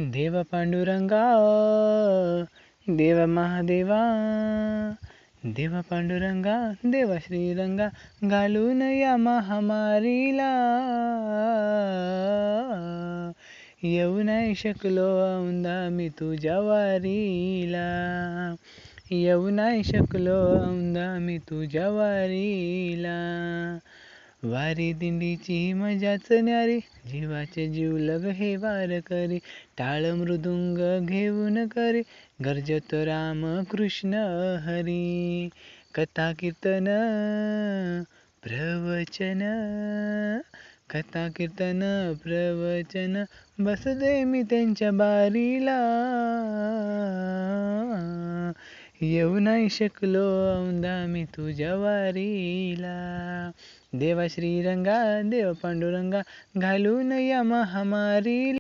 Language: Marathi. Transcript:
देव पांडुरंगा, देव महादेवा, देव पांडुरंगा, देव श्रीरंगा, घालून या महामारीला येऊ नाही शकलो औंधा मी तुझ्या वारीला, येऊ नाही शकलो औंधा मी तुझ्या वारीला. वारी दिंडीची मजाच न्यारी, जीवाचे जीवलग हे वार करी, टाळ मृदुंग घेऊन करी, गर्जतो राम कृष्ण हरी. कथा कीर्तन प्रवचन, कथा कीर्तन प्रवचन, बसले मी त्यांच्या बारीला, येऊ नाही शकलो औंधा मी तुझ्या वारीला. देवा श्रीरंगा, देव पांडुरंगा, घालून या महामारीला.